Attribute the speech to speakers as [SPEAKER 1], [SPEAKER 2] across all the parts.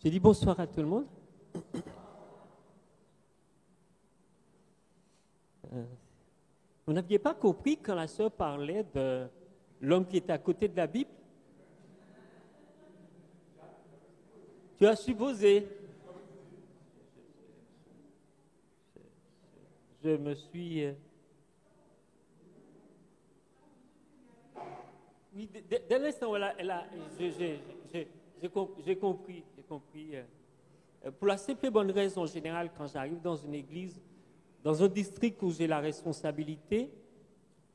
[SPEAKER 1] Je dis bonsoir à tout le monde. Vous n'aviez pas compris quand la sœur parlait de l'homme qui était à côté de la Bible? Tu as supposé. Je me suis... Oui, dès l'instant où j'ai compris. Pour la simple et bonne raison générale, quand j'arrive dans une église, dans un district où j'ai la responsabilité,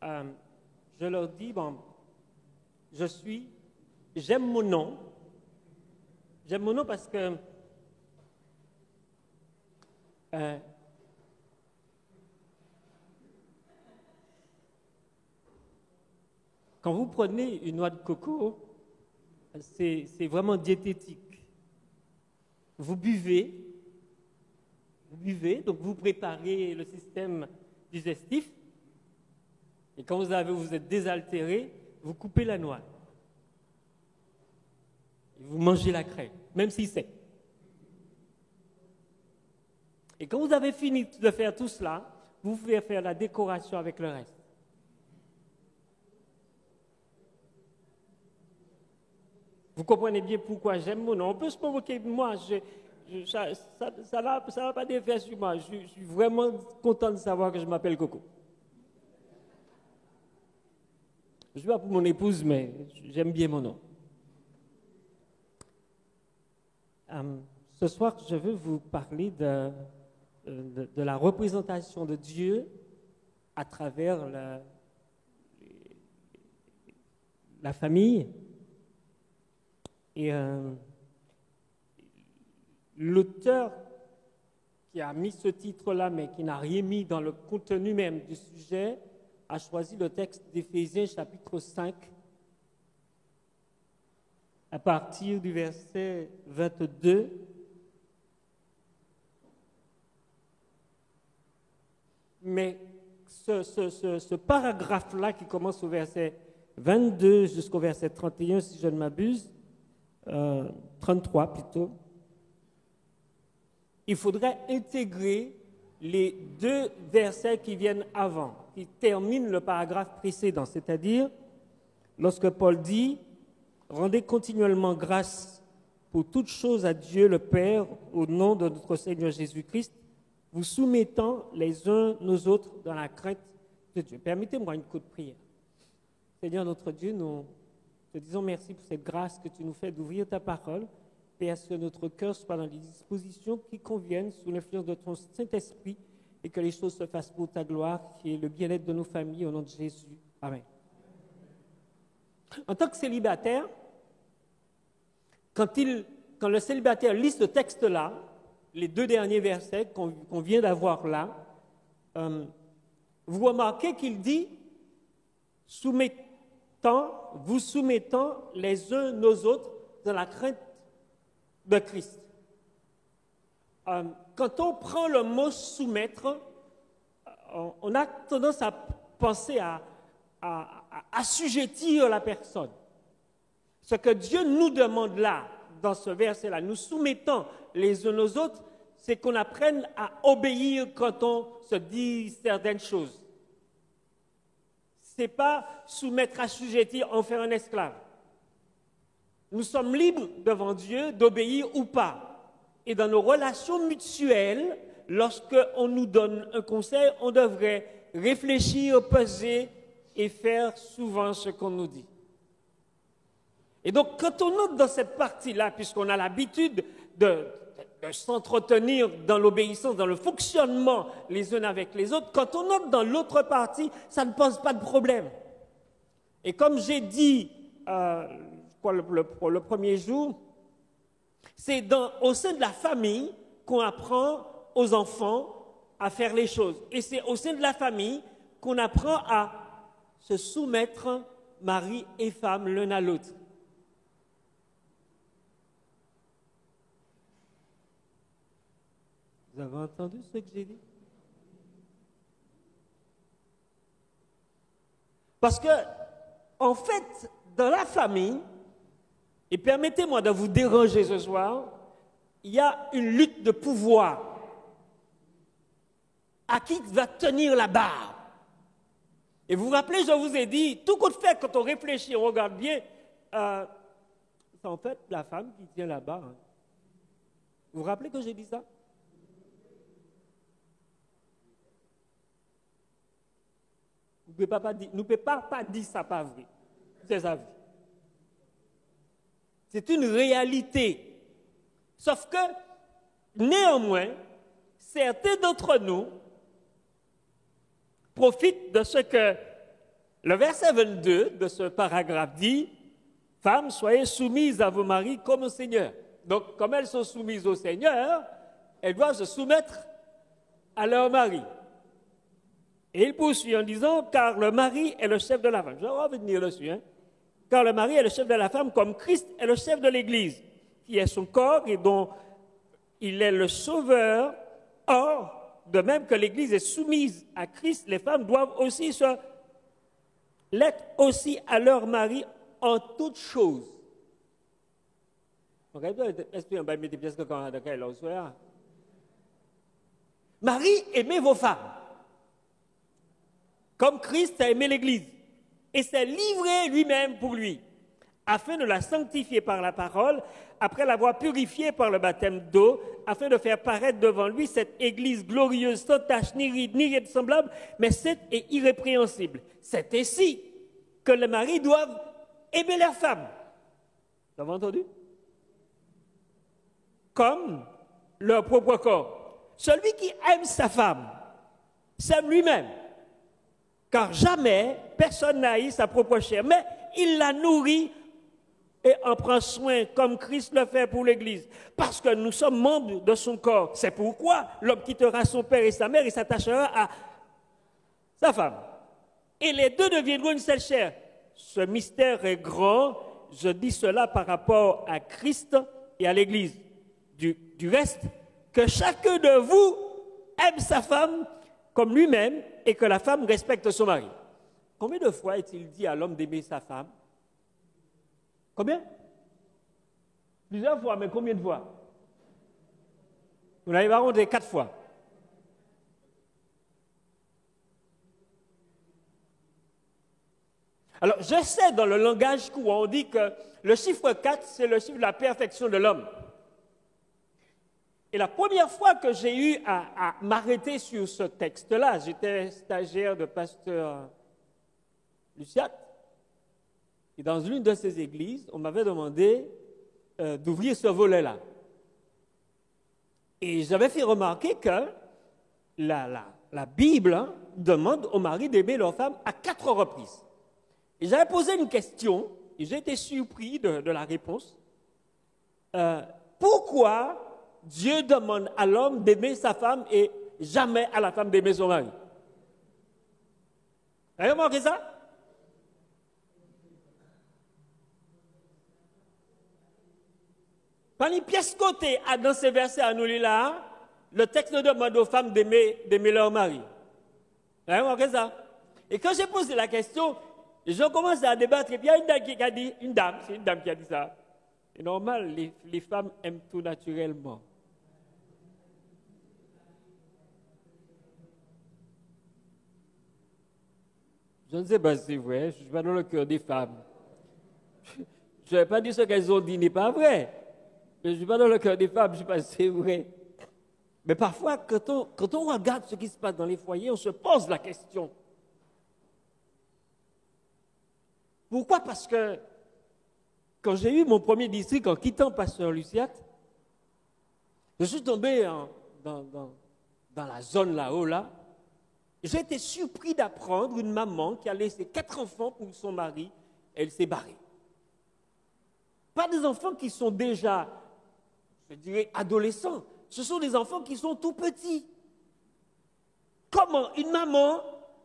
[SPEAKER 1] je leur dis, bon, j'aime mon nom. J'aime mon nom parce que quand vous prenez une noix de coco, c'est vraiment diététique. Vous buvez, donc vous préparez le système digestif, et quand vous êtes désaltéré, vous coupez la noix. Et vous mangez la crème, même si c'est. Et quand vous avez fini de faire tout cela, vous pouvez faire la décoration avec le reste. Vous comprenez bien pourquoi j'aime mon nom. On peut se provoquer, moi, ça va pas d'effet sur moi. Je suis vraiment content de savoir que je m'appelle Coco. Je ne suis pas pour mon épouse, mais j'aime bien mon nom. Ce soir, je veux vous parler de la représentation de Dieu à travers la famille. Et l'auteur qui a mis ce titre-là, mais qui n'a rien mis dans le contenu même du sujet, a choisi le texte d'Éphésiens chapitre 5, à partir du verset 22. Mais ce paragraphe-là qui commence au verset 22 jusqu'au verset 31, si je ne m'abuse, 33 plutôt, il faudrait intégrer les deux versets qui viennent avant, qui terminent le paragraphe précédent, c'est-à-dire lorsque Paul dit « Rendez continuellement grâce pour toutes choses à Dieu le Père au nom de notre Seigneur Jésus-Christ, vous soumettant les uns aux autres dans la crainte de Dieu. » Permettez-moi une courte prière. Seigneur notre Dieu, nous te disons merci pour cette grâce que tu nous fais d'ouvrir ta parole. Père, que notre cœur soit dans les dispositions qui conviennent sous l'influence de ton Saint-Esprit et que les choses se fassent pour ta gloire, qui est le bien-être de nos familles, au nom de Jésus. Amen. En tant que célibataire, quand le célibataire lit ce texte-là, les deux derniers versets qu'on vient d'avoir là, vous remarquez qu'il dit vous soumettant les uns aux autres dans la crainte de Christ. Quand on prend le mot soumettre, on a tendance à penser à assujettir la personne. Ce que Dieu nous demande là, dans ce verset-là, nous soumettons les uns aux autres, c'est qu'on apprenne à obéir quand on se dit certaines choses. Ce n'est pas soumettre, assujettir, en faire un esclave. Nous sommes libres devant Dieu d'obéir ou pas. Et dans nos relations mutuelles, lorsqu'on nous donne un conseil, on devrait réfléchir, peser et faire souvent ce qu'on nous dit. Et donc, quand on entre dans cette partie-là, puisqu'on a l'habitude de s'entretenir dans l'obéissance, dans le fonctionnement les uns avec les autres, quand on entre dans l'autre partie, ça ne pose pas de problème. Et comme j'ai dit le premier jour, c'est au sein de la famille qu'on apprend aux enfants à faire les choses. Et c'est au sein de la famille qu'on apprend à se soumettre, mari et femme, l'un à l'autre. Vous avez entendu ce que j'ai dit? Parce que, en fait, dans la famille, et permettez-moi de vous déranger ce soir, il y a une lutte de pouvoir. À qui va tenir la barre? Et vous vous rappelez, je vous ai dit, tout compte fait, quand on réfléchit, on regarde bien, c'est en fait la femme qui tient la barre. Hein. Vous vous rappelez que j'ai dit ça? Vous ne pouvez pas dire ça pas vrai. C'est ça. C'est une réalité. Sauf que, néanmoins, certains d'entre nous profitent de ce que le verset 22 de ce paragraphe dit, « Femmes, soyez soumises à vos maris comme au Seigneur. » Donc, comme elles sont soumises au Seigneur, elles doivent se soumettre à leur mari. Et il poursuit en disant, « Car le mari est le chef de la femme. » Je vais revenir dessus. Hein. « Car le mari est le chef de la femme comme Christ est le chef de l'Église, qui est son corps et dont il est le sauveur. Or, de même que l'Église est soumise à Christ, les femmes doivent aussi l'être aussi à leur mari en toutes choses. » Marie, aimez vos femmes, comme Christ a aimé l'Église, et s'est livré lui-même pour lui, afin de la sanctifier par la parole, après l'avoir purifiée par le baptême d'eau, afin de faire paraître devant lui cette Église glorieuse, sans tache, ni ride, ni rien de semblable, mais sainte et irrépréhensible. C'est ainsi que les maris doivent aimer leurs femmes. Vous avez entendu? Comme leur propre corps. Celui qui aime sa femme s'aime lui-même. Car jamais personne n'a haï sa propre chair, mais il la nourrit et en prend soin comme Christ le fait pour l'Église. Parce que nous sommes membres de son corps. C'est pourquoi l'homme quittera son père et sa mère et s'attachera à sa femme. Et les deux deviendront une seule chair. Ce mystère est grand. Je dis cela par rapport à Christ et à l'Église. Du reste, que chacun de vous aime sa femme comme lui-même et que la femme respecte son mari. Combien de fois est-il dit à l'homme d'aimer sa femme? Combien? Plusieurs fois, mais combien de fois? Vous n'avez pas compté 4 fois. Alors, je sais, dans le langage courant, on dit que le chiffre 4, c'est le chiffre de la perfection de l'homme. Et la première fois que j'ai eu à m'arrêter sur ce texte-là, j'étais stagiaire de pasteur Luciat, et dans l'une de ces églises, on m'avait demandé d'ouvrir ce volet-là. Et j'avais fait remarquer que la Bible demande aux maris d'aimer leur femme à 4 reprises. Et j'avais posé une question, et j'ai été surpris de la réponse. Pourquoi Dieu demande à l'homme d'aimer sa femme et jamais à la femme d'aimer son mari? Vous avez remarqué ça? Par les pièces côté, dans ces versets à nous là, le texte demande aux femmes d'aimer leur mari. Vous avez remarqué ça? Et quand j'ai posé la question, les gens commencent à débattre. Et puis il y a une dame qui a dit, c'est une dame qui a dit ça. C'est normal, les femmes aiment tout naturellement. Je ne sais pas si c'est vrai, je ne suis pas dans le cœur des femmes. Je n'ai pas dit ce qu'elles ont dit n'est pas vrai. Mais je ne suis pas dans le cœur des femmes, je ne sais pas si c'est vrai. Mais parfois, quand on regarde ce qui se passe dans les foyers, on se pose la question. Pourquoi? Parce que quand j'ai eu mon premier district en quittant Pasteur Luciat, je suis tombé dans la zone là-haut, là. J'ai été surpris d'apprendre une maman qui a laissé 4 enfants pour son mari, elle s'est barrée. Pas des enfants qui sont déjà, je dirais, adolescents. Ce sont des enfants qui sont tout petits. Comment une maman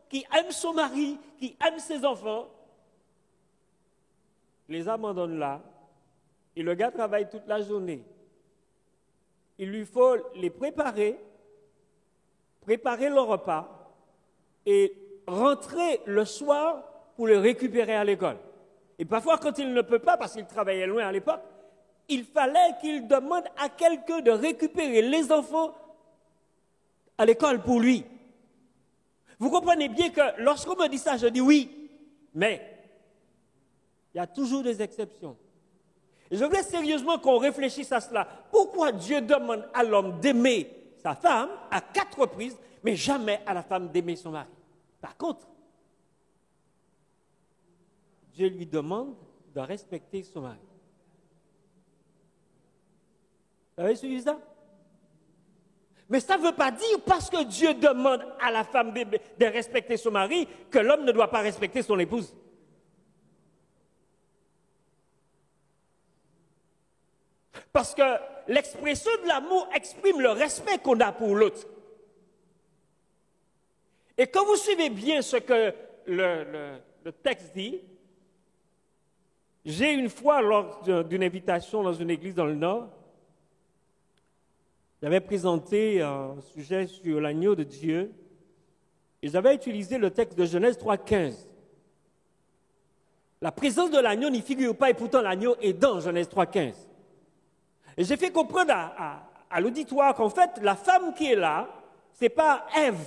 [SPEAKER 1] qui aime son mari, qui aime ses enfants, les abandonne là, et le gars travaille toute la journée. Il lui faut les préparer le repas, et rentrer le soir pour le récupérer à l'école. Et parfois, quand il ne peut pas, parce qu'il travaillait loin à l'époque, il fallait qu'il demande à quelqu'un de récupérer les enfants à l'école pour lui. Vous comprenez bien que lorsqu'on me dit ça, je dis oui, mais il y a toujours des exceptions. Et je voulais sérieusement qu'on réfléchisse à cela. Pourquoi Dieu demande à l'homme d'aimer sa femme à 4 reprises, mais jamais à la femme d'aimer son mari? Par contre, Dieu lui demande de respecter son mari. Vous avez suivi ça? Mais ça ne veut pas dire, parce que Dieu demande à la femme de respecter son mari, que l'homme ne doit pas respecter son épouse. Parce que l'expression de l'amour exprime le respect qu'on a pour l'autre. Et quand vous suivez bien ce que le texte dit, j'ai une fois, lors d'une invitation dans une église dans le Nord, j'avais présenté un sujet sur l'agneau de Dieu et j'avais utilisé le texte de Genèse 3,15. La présence de l'agneau n'y figure pas et pourtant l'agneau est dans Genèse 3,15. Et j'ai fait comprendre à l'auditoire qu'en fait, la femme qui est là, ce n'est pas Ève,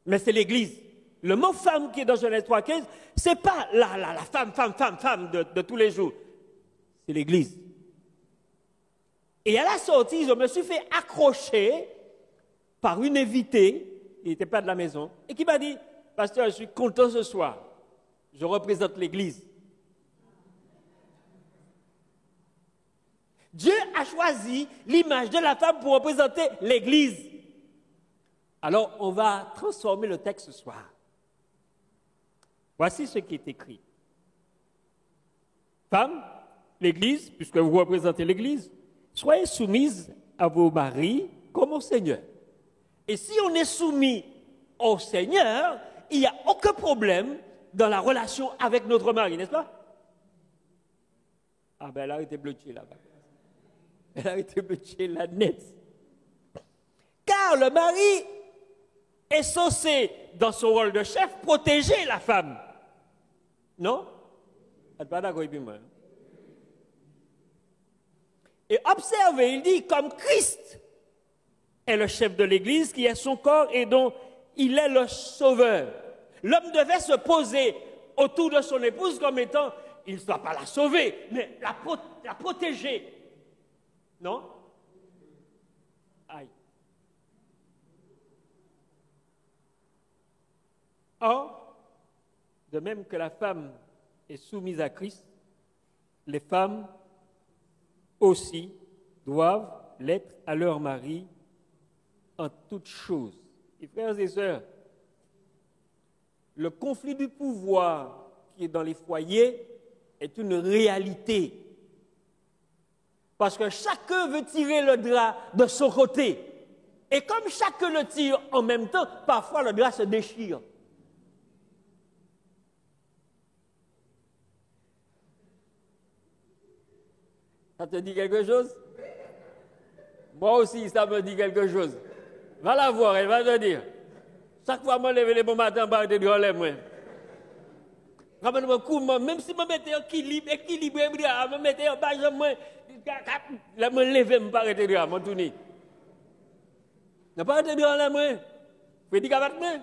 [SPEAKER 1] mais c'est l'Église. Le mot femme qui est dans Genèse 3,15, ce n'est pas la femme de tous les jours. C'est l'Église. Et à la sortie, je me suis fait accrocher par une invitée, qui n'était pas de la maison, et qui m'a dit, pasteur, je suis content ce soir, je représente l'Église. Dieu a choisi l'image de la femme pour représenter l'Église. Alors, on va transformer le texte ce soir. Voici ce qui est écrit. Femmes, l'Église, puisque vous représentez l'Église, soyez soumises à vos maris comme au Seigneur. Et si on est soumis au Seigneur, il n'y a aucun problème dans la relation avec notre mari, n'est-ce pas? Ah ben, elle a été bloquée là-bas. Elle a été bloquée là net. Car le mari est censé, dans son rôle de chef, protéger la femme. Non? Pas d'accord avec moi. Et observez, il dit, comme Christ est le chef de l'Église, qui est son corps et dont il est le sauveur. L'homme devait se poser autour de son épouse comme étant, il ne doit pas la sauver, mais la protéger. Non? Aïe. Or, de même que la femme est soumise à Christ, les femmes aussi doivent l'être à leur mari en toutes choses. Et frères et sœurs, le conflit du pouvoir qui est dans les foyers est une réalité. Parce que chacun veut tirer le drap de son côté. Et comme chacun le tire en même temps, parfois le drap se déchire. Ça te dit quelque chose? Moi aussi, ça me dit quelque chose. Va la voir, elle va te dire. Chaque fois que je me lève le bon matin, je vais te dire, moi. Même si je me mettais en équilibre, je me mettais en bas, je me lève, je me vais te dire, je me tourne. Je ne vais pas te dire, moi. Je vais te dire,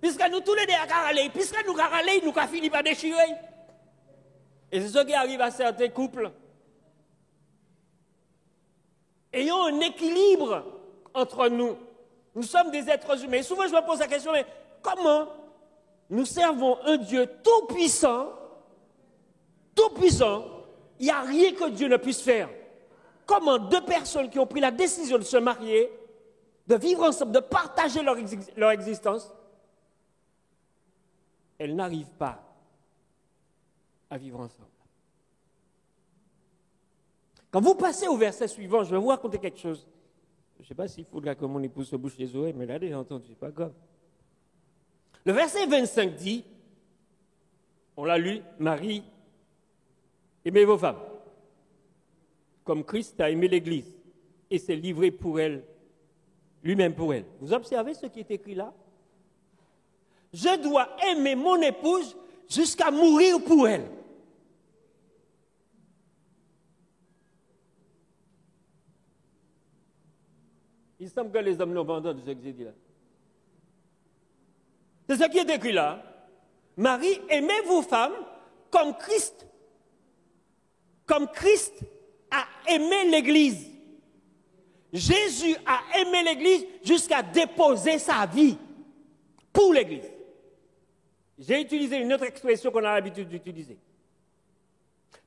[SPEAKER 1] puisque nous tous les deux à Caralé, puisque nous Caralé, nous avons fini par déchirer. Et c'est ce qui arrive à certains couples. Ayons un équilibre entre nous. Nous sommes des êtres humains. Et souvent, je me pose la question, mais comment nous servons un Dieu tout-puissant, il n'y a rien que Dieu ne puisse faire. Comment deux personnes qui ont pris la décision de se marier, de vivre ensemble, de partager leur existence, elles n'arrivent pas à vivre ensemble. Quand vous passez au verset suivant, je vais vous raconter quelque chose. Je ne sais pas s'il faudra que mon épouse se bouche les oreilles, mais là, j'ai entendu, c'est pas grave. Le verset 25 dit, on l'a lu, Marie, aimez vos femmes, comme Christ a aimé l'Église, et s'est livré pour elle, lui-même pour elle. Vous observez ce qui est écrit là? Je dois aimer mon épouse jusqu'à mourir pour elle. Il semble que les hommes n'ont pas entendu ce que j'ai dit là. C'est ce qui est écrit là. Marie, aimez-vous femmes comme Christ a aimé l'Église. Jésus a aimé l'Église jusqu'à déposer sa vie pour l'Église. J'ai utilisé une autre expression qu'on a l'habitude d'utiliser.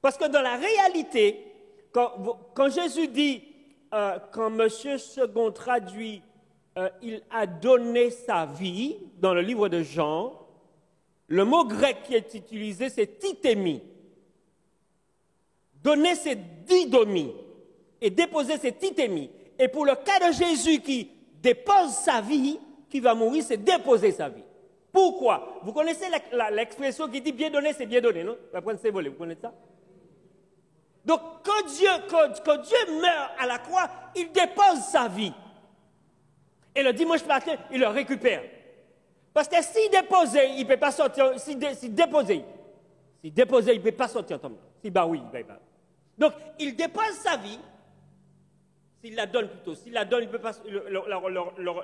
[SPEAKER 1] Parce que dans la réalité, quand Jésus dit, quand M. Second traduit, il a donné sa vie, dans le livre de Jean, le mot grec qui est utilisé, c'est titémi. Donner, c'est didomi. Et déposer, c'est titémi. Et pour le cas de Jésus qui dépose sa vie, qui va mourir, c'est déposer sa vie. Pourquoi? Vous connaissez l'expression qui dit bien donné, c'est bien donné, non? La prendre ses volets, vous connaissez ça? Donc, quand Dieu meurt à la croix, il dépose sa vie. Et le dimanche matin, il le récupère. Parce que s'il déposait, il ne peut pas sortir. S'il déposait, il ne peut pas sortir. Si bah oui, il va. Donc, il dépose sa vie. S'il la donne plutôt. S'il la donne, il ne peut pas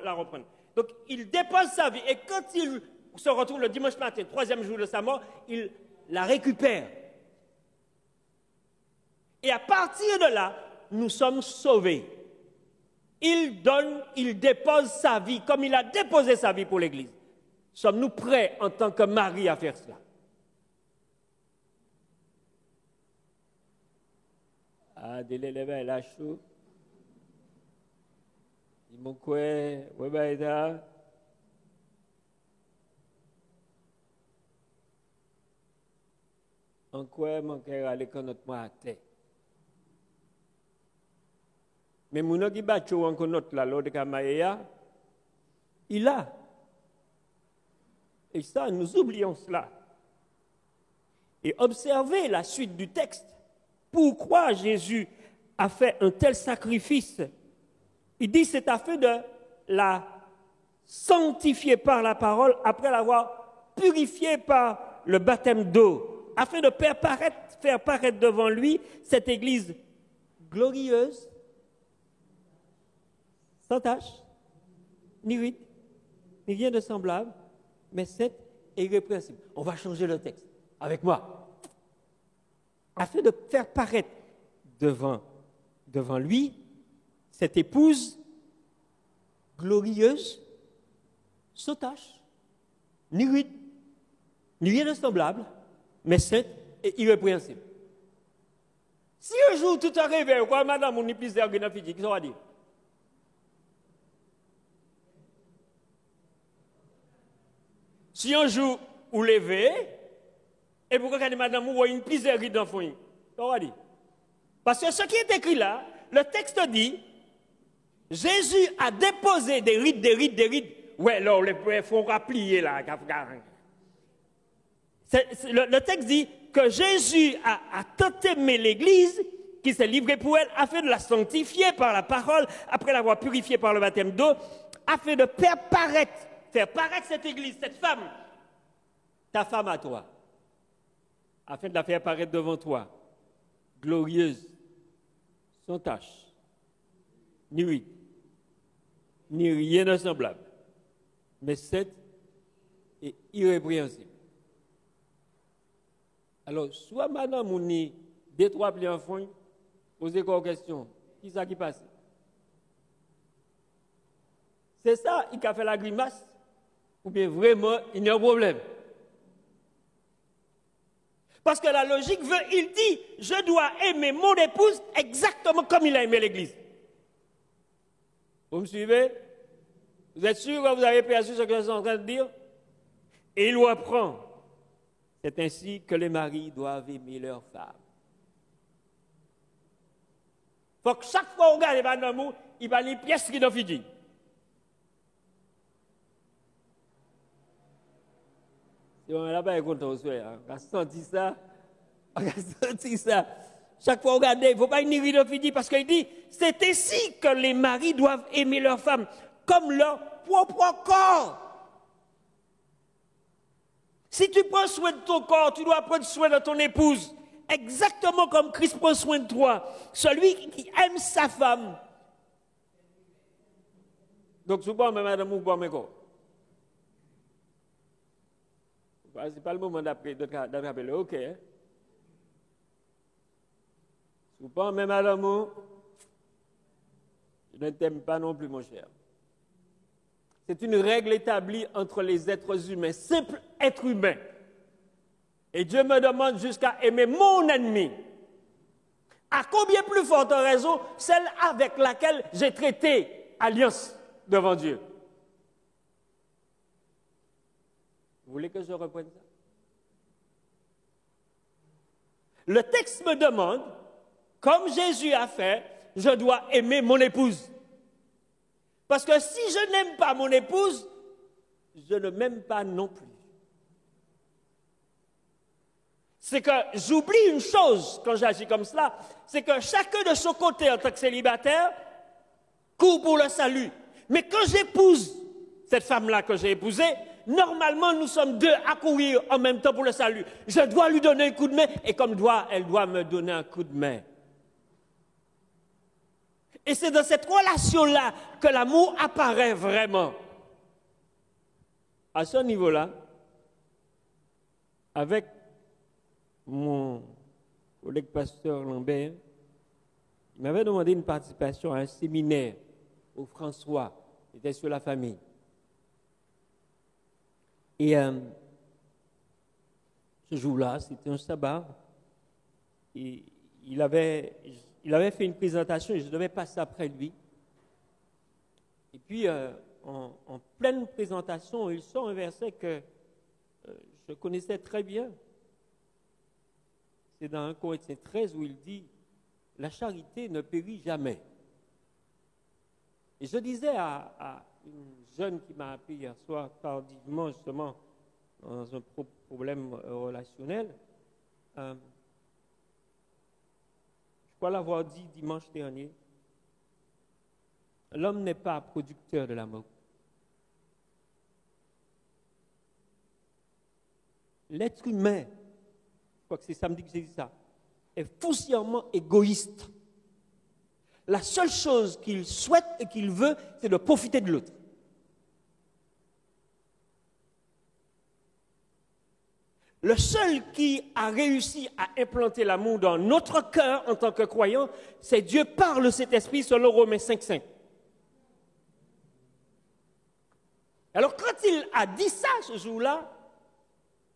[SPEAKER 1] la reprendre. Donc, il dépose sa vie. Et quand il se retrouve le dimanche matin, troisième jour de sa mort, il la récupère. Et à partir de là, nous sommes sauvés. Il dépose sa vie, comme il a déposé sa vie pour l'Église. Sommes-nous prêts en tant que Marie à faire cela? Ah, dès les là, chaud. Ils m'ont quoi? Ouais, bah, là. En quoi mon cœur allait quand notre moi à terre? Mais mon qui bat encore notre là, l'autre Kamaïa, il a. Et ça, nous oublions cela. Et observez la suite du texte. Pourquoi Jésus a fait un tel sacrifice? Il dit c'est afin de la sanctifier par la parole après l'avoir purifiée par le baptême d'eau, afin de faire paraître devant lui cette Église glorieuse, sans tache, ni ride, ni rien de semblable, mais sainte et irrépréhensible. On va changer le texte avec moi. Afin de faire paraître devant lui cette épouse glorieuse, sans tache, ni ride, ni rien de semblable, mais sainte et irrépréhensible. Si un jour tout arrive, quoi, madame, on n'y plus d'argent, qu'est-ce qu'on va dire? Si un jour, vous levez, et pourquoi quand madame, vous voyez une pizzerie d'enfants, on va dire. Parce que ce qui est écrit là, le texte dit, Jésus a déposé des rides. Ouais, là, il faut rapplier là. Le texte dit que Jésus a tant aimé l'Église qu'il s'est livré pour elle afin de la sanctifier par la parole, après l'avoir purifiée par le baptême d'eau, afin de faire paraître cette Église, cette femme, ta femme à toi, afin de la faire paraître devant toi, glorieuse, sans tache, ni ride, ni rien de semblable, mais sainte et irrépréhensible. Alors, soit madame ou ni, deux, trois plis en fond, posez quoi question, qui ça qui passe? C'est ça, il a fait la grimace, ou bien vraiment, il y a un problème. Parce que la logique veut, il dit, je dois aimer mon épouse exactement comme il a aimé l'Église. Vous me suivez? Vous êtes sûr que vous avez perçu ce que je suis en train de dire? Et il reprend. C'est ainsi que les maris doivent aimer leurs femmes. Il faut que chaque fois qu'on regarde les madame, il va les pièces qui n'ont fini. Si on n'a pas content, on a senti ça. Chaque fois, regardez, il ne faut pas une ride fini parce qu'il dit, c'est ainsi que les maris doivent aimer leurs femmes comme leur propre corps. Si tu prends soin de ton corps, tu dois prendre soin de ton épouse, exactement comme Christ prend soin de toi. Celui qui aime sa femme Donc, souvent, même madame, ou boire mes corps. Ce n'est pas le moment d'attraper le hockey. Hein? Souvent, même madame, je ne t'aime pas non plus, mon cher. C'est une règle établie entre les êtres humains, simples êtres humains. Et Dieu me demande jusqu'à aimer mon ennemi. À combien plus forte raison, celle avec laquelle j'ai traité alliance devant Dieu. Vous voulez que je reprenne ça? Le texte me demande, comme Jésus a fait, je dois aimer mon épouse. Parce que si je n'aime pas mon épouse, je ne m'aime pas non plus. C'est que j'oublie une chose quand j'agis comme cela, c'est que chacun de son côté en tant que célibataire court pour le salut. Mais quand j'épouse cette femme-là que j'ai épousée, normalement nous sommes deux à courir en même temps pour le salut. Je dois lui donner un coup de main et comme elle doit me donner un coup de main. Et c'est dans cette relation-là que l'amour apparaît vraiment. À ce niveau-là, avec mon collègue pasteur Lambert, il m'avait demandé une participation à un séminaire au François, c'était sur la famille. Et ce jour-là, c'était un sabbat, et il avait fait une présentation et je devais passer après lui. Et puis, en pleine présentation, il sort un verset que je connaissais très bien. C'est dans 1 Corinthiens 13 où il dit « La charité ne périt jamais ». Et je disais à une jeune qui m'a appelé hier soir tardivement, justement, dans un problème relationnel, je crois l'avoir dit dimanche dernier, l'homme n'est pas producteur de l'amour. L'être humain, je crois que c'est samedi que j'ai dit ça, est foncièrement égoïste. La seule chose qu'il souhaite et qu'il veut, c'est de profiter de l'autre. Le seul qui a réussi à implanter l'amour dans notre cœur en tant que croyants, c'est Dieu par le Saint-Esprit selon Romains 5,5. Alors quand il a dit ça ce jour-là,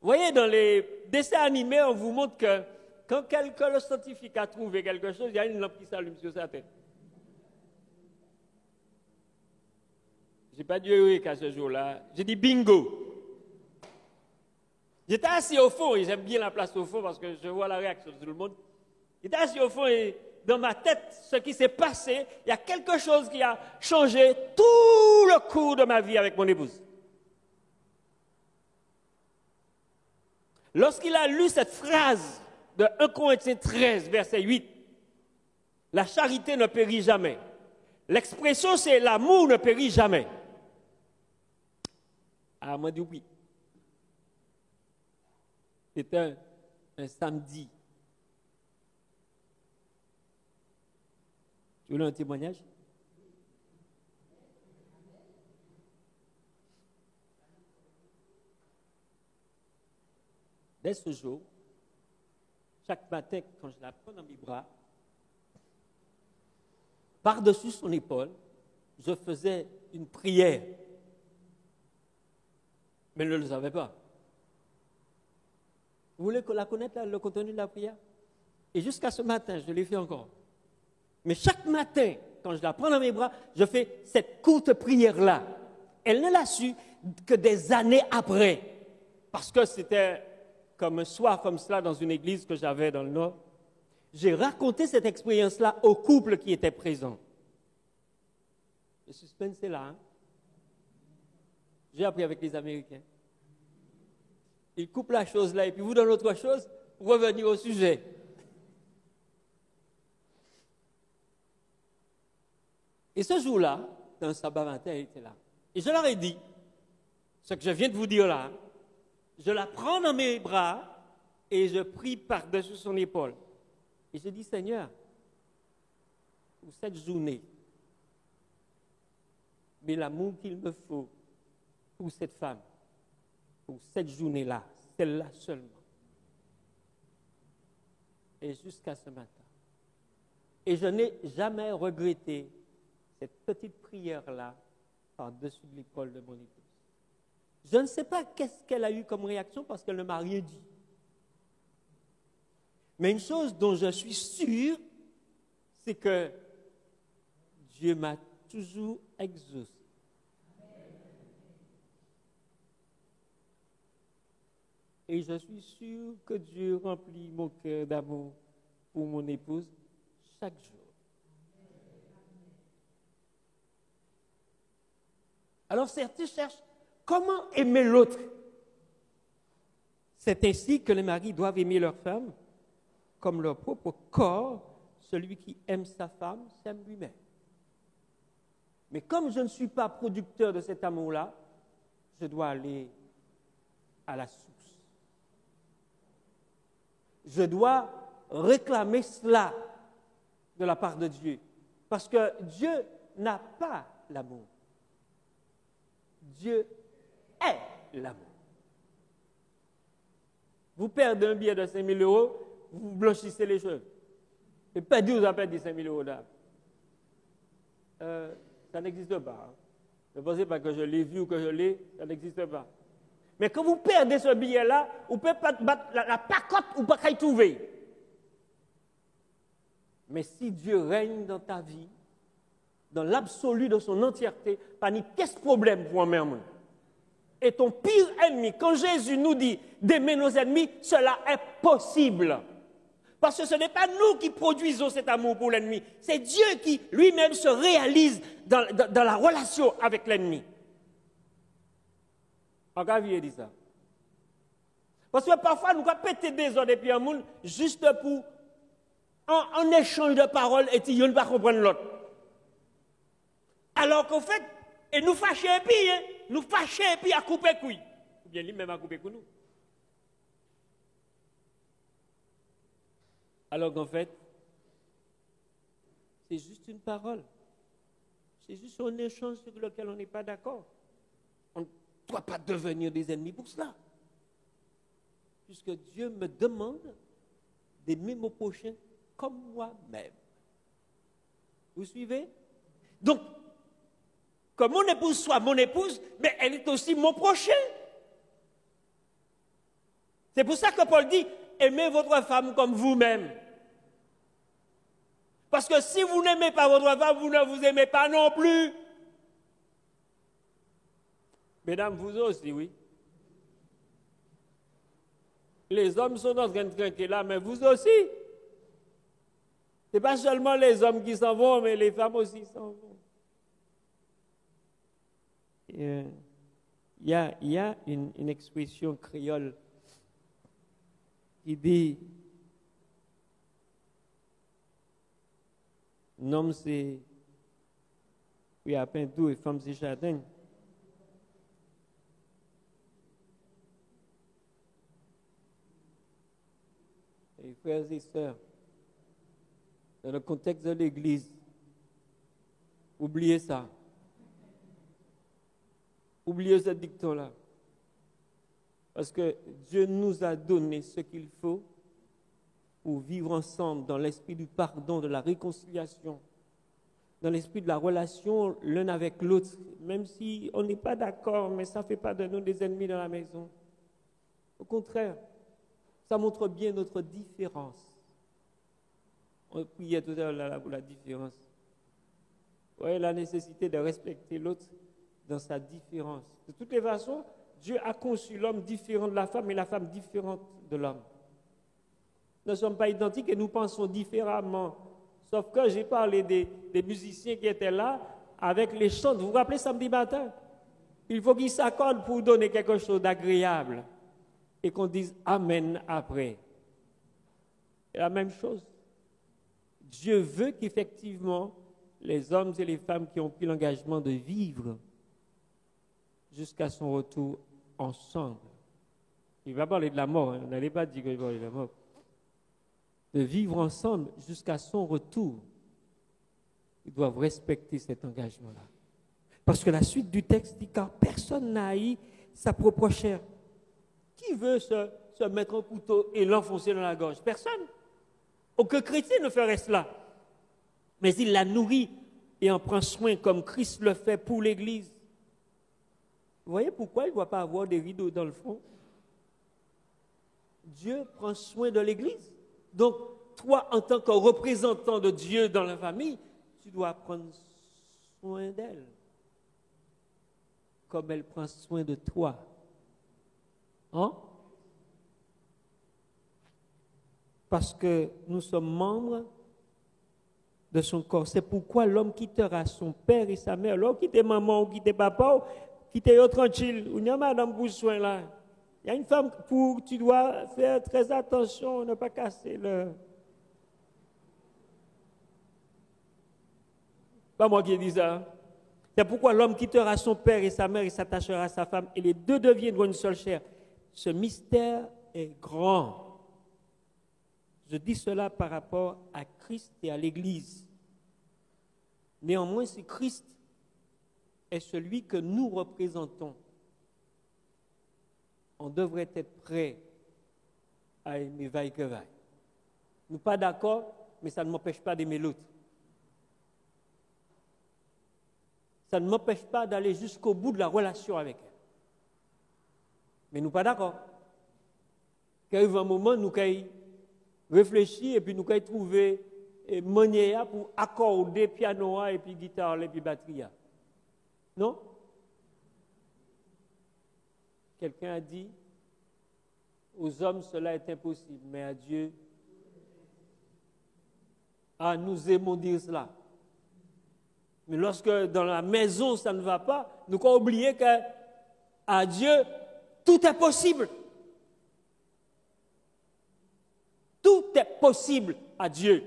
[SPEAKER 1] vous voyez, dans les dessins animés, on vous montre que quand quelqu'un, le scientifique, a trouvé quelque chose, il y a une lampe qui s'allume sur sa tête. Je n'ai pas dit oui à ce jour-là, j'ai dit bingo. J'étais assis au fond, et j'aime bien la place au fond parce que je vois la réaction de tout le monde. J'étais assis au fond et dans ma tête, ce qui s'est passé, il y a quelque chose qui a changé tout le cours de ma vie avec mon épouse. Lorsqu'il a lu cette phrase de 1 Corinthiens 13, verset 8, la charité ne périt jamais. L'expression, c'est l'amour ne périt jamais. Ah, moi, dit oui. C'était un samedi. Tu voulais un témoignage? Dès ce jour, chaque matin, quand je la prends dans mes bras, par-dessus son épaule, je faisais une prière. Mais elle ne le savait pas. Vous voulez la connaître, le contenu de la prière? Et jusqu'à ce matin, je l'ai fait encore. Mais chaque matin, quand je la prends dans mes bras, je fais cette courte prière-là. Elle ne l'a su que des années après. Parce que c'était comme un soir comme cela dans une église que j'avais dans le Nord. J'ai raconté cette expérience-là au couple qui était présent. Le suspense est là. Hein? J'ai appris avec les Américains. Ils coupent la chose là et puis vous donnez autre chose pour revenir au sujet. Et ce jour-là, dans un sabbat matin, elle était là. Et je leur ai dit, ce que je viens de vous dire là, je la prends dans mes bras et je prie par-dessus son épaule. Et je dis, Seigneur, pour cette journée, mais l'amour qu'il me faut pour cette femme, pour cette journée-là, celle-là seulement. Et jusqu'à ce matin. Et je n'ai jamais regretté cette petite prière-là par-dessus l'épaule de mon épouse. Je ne sais pas qu'est-ce qu'elle a eu comme réaction parce qu'elle ne m'a rien dit. Mais une chose dont je suis sûr, c'est que Dieu m'a toujours exaucé. Et je suis sûr que Dieu remplit mon cœur d'amour pour mon épouse chaque jour. Alors certains cherchent comment aimer l'autre. C'est ainsi que les maris doivent aimer leur femme comme leur propre corps. Celui qui aime sa femme s'aime lui-même. Mais comme je ne suis pas producteur de cet amour-là, je dois aller à la source. Je dois réclamer cela de la part de Dieu. Parce que Dieu n'a pas l'amour. Dieu est l'amour. Vous perdez un billet de 5 000 €, vous blanchissez les cheveux. Et pas dit vous avez perdu 5 000 € d'âme. Ça n'existe pas. Hein. Ne pensez pas que je l'ai vu ou que je l'ai, ça n'existe pas. Mais quand vous perdez ce billet-là, vous ne pouvez pas battre la pacotte ou pas qu'à y trouver. Mais si Dieu règne dans ta vie, dans l'absolu de son entièreté, pas ni qu'est-ce problème pour moi-même. Et ton pire ennemi, quand Jésus nous dit d'aimer nos ennemis, cela est possible. Parce que ce n'est pas nous qui produisons cet amour pour l'ennemi, c'est Dieu qui lui-même se réalise dans la relation avec l'ennemi. Encore vieux dit ça. Parce que parfois, nous avons pété des ordres et puis un monde juste pour, en échange de paroles, et tu ne pas comprendre l'autre. Alors qu'en fait, et nous fâchons et puis, hein, nous fâchons et puis à couper couille. Ou bien lui-même à couper couille nous. Alors qu'en fait, c'est juste une parole. C'est juste un échange sur lequel on n'est pas d'accord. On ne doit pas devenir des ennemis pour cela. Puisque Dieu me demande d'aimer mon prochain comme moi-même. Vous suivez? Donc, que mon épouse soit mon épouse, mais elle est aussi mon prochain. C'est pour ça que Paul dit, aimez votre femme comme vous-même. Parce que si vous n'aimez pas votre femme, vous ne vous aimez pas non plus. Mesdames, vous aussi, oui. Les hommes sont en train de trinquer là, mais vous aussi. Ce n'est pas seulement les hommes qui s'en vont, mais les femmes aussi s'en vont. Il y a une expression créole qui dit homme c'est oui à peine doux et femme c'est châtaigne. Et frères et sœurs, dans le contexte de l'Église, oubliez ça. Oubliez ce dicton-là. Parce que Dieu nous a donné ce qu'il faut pour vivre ensemble dans l'esprit du pardon, de la réconciliation, dans l'esprit de la relation l'un avec l'autre, même si on n'est pas d'accord, mais ça ne fait pas de nous des ennemis dans la maison. Au contraire, ça montre bien notre différence. On priait tout à l'heure pour la différence. Oui, la nécessité de respecter l'autre dans sa différence. De toutes les façons, Dieu a conçu l'homme différent de la femme et la femme différente de l'homme. Nous ne sommes pas identiques et nous pensons différemment. Sauf que j'ai parlé des musiciens qui étaient là avec les chants. Vous vous rappelez samedi matin? Il faut qu'ils s'accordent pour donner quelque chose d'agréable et qu'on dise Amen après. C'est la même chose. Dieu veut qu'effectivement, les hommes et les femmes qui ont pris l'engagement de vivre jusqu'à son retour ensemble. Il va parler de la mort, hein. On n'allait pas dire qu'il va parler de la mort. De vivre ensemble jusqu'à son retour. Ils doivent respecter cet engagement-là. Parce que la suite du texte dit, car personne n'a haï sa propre chair. Qui veut se mettre un couteau et l'enfoncer dans la gorge? Personne. Aucun chrétien ne ferait cela. Mais il la nourrit et en prend soin comme Christ le fait pour l'Église. Vous voyez pourquoi il ne doit pas avoir des rideaux dans le fond? Dieu prend soin de l'Église. Donc, toi, en tant que représentant de Dieu dans la famille, tu dois prendre soin d'elle, comme elle prend soin de toi. Hein? Parce que nous sommes membres de son corps. C'est pourquoi l'homme quittera son père et sa mère. L'homme quitte maman ou quitte papa, quitte tranquille. Il y a madame pour soin là. Il y a une femme pour, tu dois faire très attention, ne pas casser le... Pas moi qui dis ça. C'est pourquoi l'homme quittera son père et sa mère et s'attachera à sa femme et les deux deviendront une seule chair. Ce mystère est grand. Je dis cela par rapport à Christ et à l'Église. Néanmoins, si Christ est celui que nous représentons, on devrait être prêt à aimer vaille que vaille. Nous ne sommes pas d'accord, mais ça ne m'empêche pas d'aimer l'autre. Ça ne m'empêche pas d'aller jusqu'au bout de la relation avec elle. Mais nous ne sommes pas d'accord. Qu'il arrive un moment, nous avons réfléchi et puis nous avons trouvé une manière pour accorder piano et puis guitare et puis batterie. Non? Quelqu'un a dit, aux hommes cela est impossible, mais à Dieu, nous aimons dire cela. Mais lorsque dans la maison ça ne va pas, nous avons oublié qu'à Dieu, tout est possible. Tout est possible à Dieu.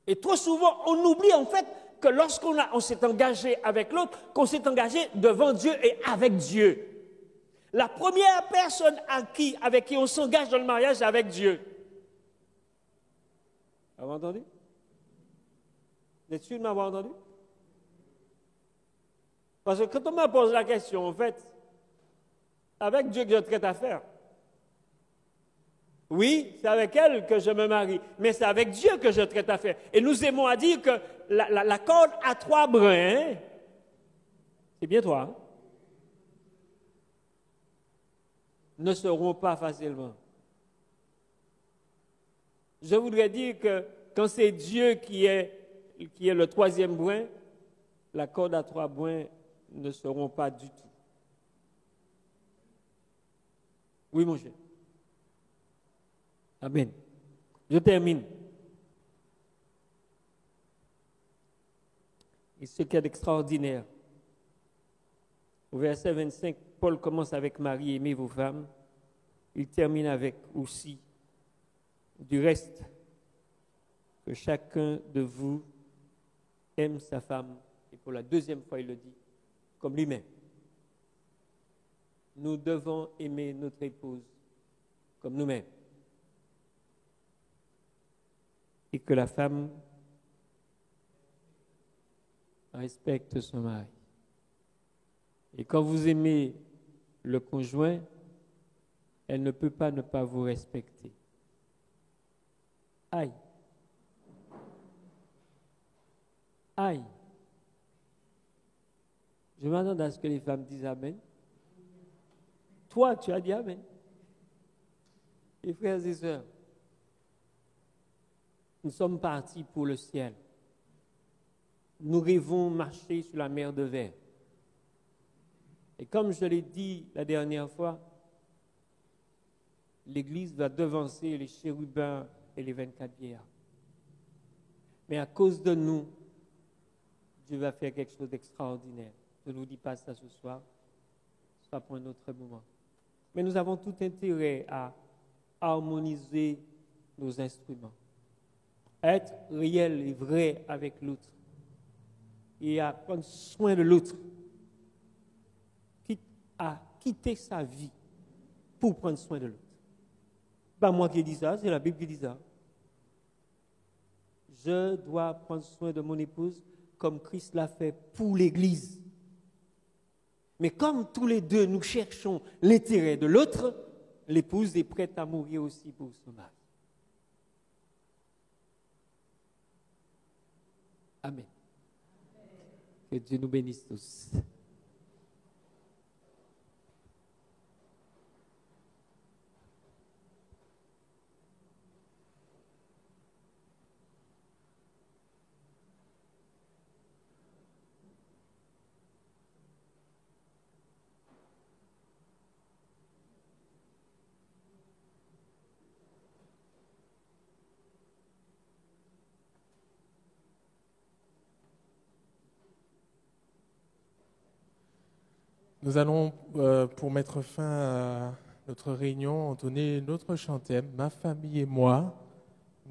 [SPEAKER 1] Et trop souvent, on oublie en fait que lorsqu'on s'est engagé avec l'autre, qu'on s'est engagé devant Dieu et avec Dieu. La première personne avec qui on s'engage dans le mariage, c'est avec Dieu. Vous avez entendu? Vous êtes sûr de m'avoir entendu? Parce que quand on me pose la question, en fait, avec Dieu que je traite affaire. Oui, c'est avec elle que je me marie, mais c'est avec Dieu que je traite affaire. Et nous aimons à dire que la corde à trois brins, c'est bien toi, hein? Ne seront pas facilement. Je voudrais dire que quand c'est Dieu qui est le troisième brin, la corde à trois brins ne seront pas du tout. Oui, mon cher. Amen. Je termine. Et ce qui est extraordinaire, au verset 25, Paul commence avec Marie, aimez vos femmes. Il termine avec aussi, du reste, que chacun de vous aime sa femme. Et pour la deuxième fois, il le dit, comme lui-même. Nous devons aimer notre épouse comme nous-mêmes. Et que la femme respecte son mari. Et quand vous aimez le conjoint, elle ne peut pas ne pas vous respecter. Aïe. Aïe. Je m'attends à ce que les femmes disent Amen. Toi, tu as dit Amen. Et frères et sœurs, nous sommes partis pour le ciel. Nous rêvons marcher sur la mer de verre. Et comme je l'ai dit la dernière fois, l'Église va devancer les chérubins et les 24 vieillards. Mais à cause de nous, Dieu va faire quelque chose d'extraordinaire. Je ne vous dis pas ça ce soir, ce sera pour un autre moment. Mais nous avons tout intérêt à harmoniser nos instruments, à être réel et vrai avec l'autre et à prendre soin de l'autre, quitte à quitter sa vie pour prendre soin de l'autre. Pas moi qui dis ça, c'est la Bible qui dit ça. Je dois prendre soin de mon épouse comme Christ l'a fait pour l'Église. Mais comme tous les deux, nous cherchons l'intérêt de l'autre, l'épouse est prête à mourir aussi pour son mari. Amen. Que Dieu nous bénisse tous.
[SPEAKER 2] Nous allons, pour mettre fin à notre réunion, entonner notre chantème, Ma famille et moi,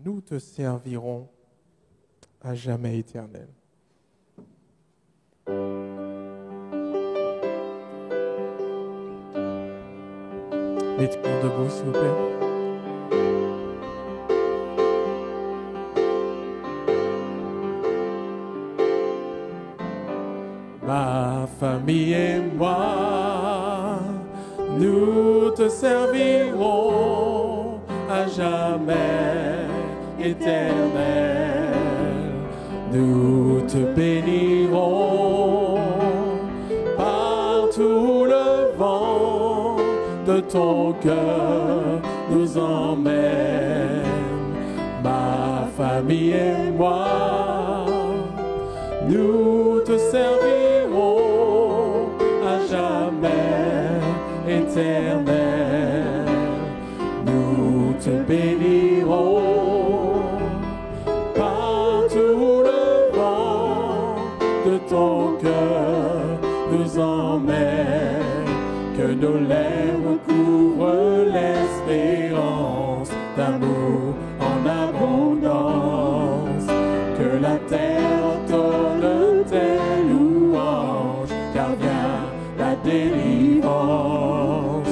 [SPEAKER 2] nous te servirons à jamais éternel. Mettez-vous debout, s'il vous plaît. Ma famille et moi, nous te servirons à jamais éternel. Nous te bénirons par tout le vent de ton cœur nous emmène. Ma famille et moi, nous te servirons à jamais éternel. Nous te bénirons par tout le vent de ton cœur nous emmène. Que nos lèvres couvrent l'espérance d'amour en abondance. Que la terre entonne tes louanges, car vient la délivrance.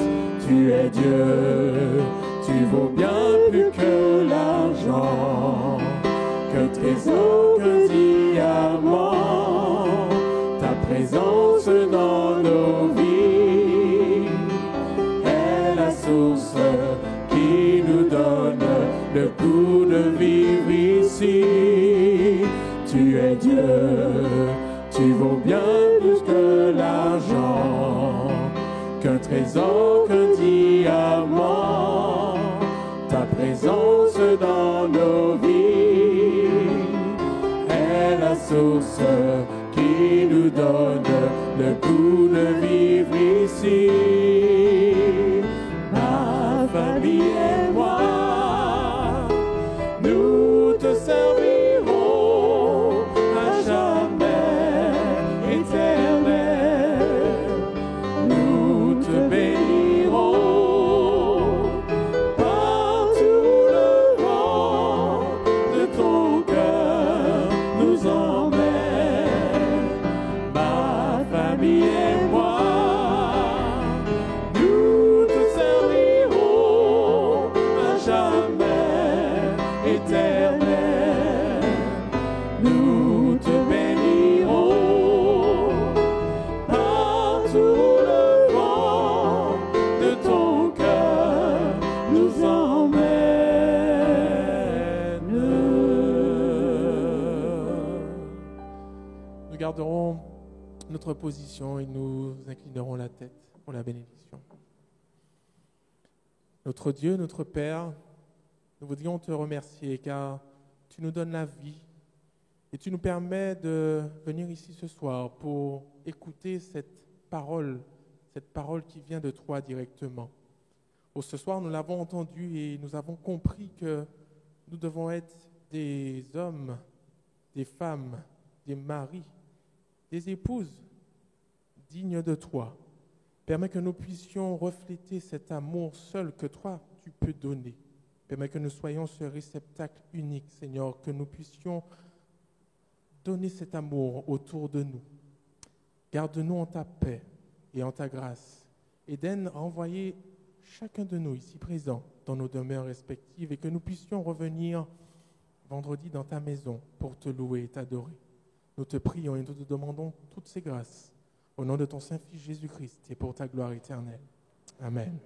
[SPEAKER 2] Tu es Dieu, tu vaux bien plus que l'argent, que trésor, que diamant. Ta présence dans nos vies est la source qui nous donne le goût de vivre ici. Tu es Dieu, tu vaux bien plus que l'argent, qu'un trésor, qu'un diamant. Ta présence dans nos vies est la source qui nous donne le goût de vivre ici. Ma famille et moi, nous te servirons à jamais éternel. Nous te bénirons par tout le vent de ton cœur nous emmène. Ma famille et moi, nous te servirons à jamais éternel. Nous te bénirons par tout le vent de ton cœur nous emmène. Nous garderons notre position et nous inclinerons la tête pour la bénédiction. Notre Dieu, notre Père, nous voudrions te remercier car tu nous donnes la vie et tu nous permets de venir ici ce soir pour écouter cette parole qui vient de toi directement. Ce soir, nous l'avons entendu et nous avons compris que nous devons être des hommes, des femmes, des maris, des épouses dignes de toi. Permets que nous puissions refléter cet amour seul que toi, tu peux donner. Permets que nous soyons ce réceptacle unique, Seigneur, que nous puissions donner cet amour autour de nous. Garde-nous en ta paix et en ta grâce. Et donne à envoyer chacun de nous ici présents dans nos demeures respectives et que nous puissions revenir vendredi dans ta maison pour te louer et t'adorer. Nous te prions et nous te demandons toutes ces grâces au nom de ton Saint-Fils Jésus-Christ et pour ta gloire éternelle. Amen.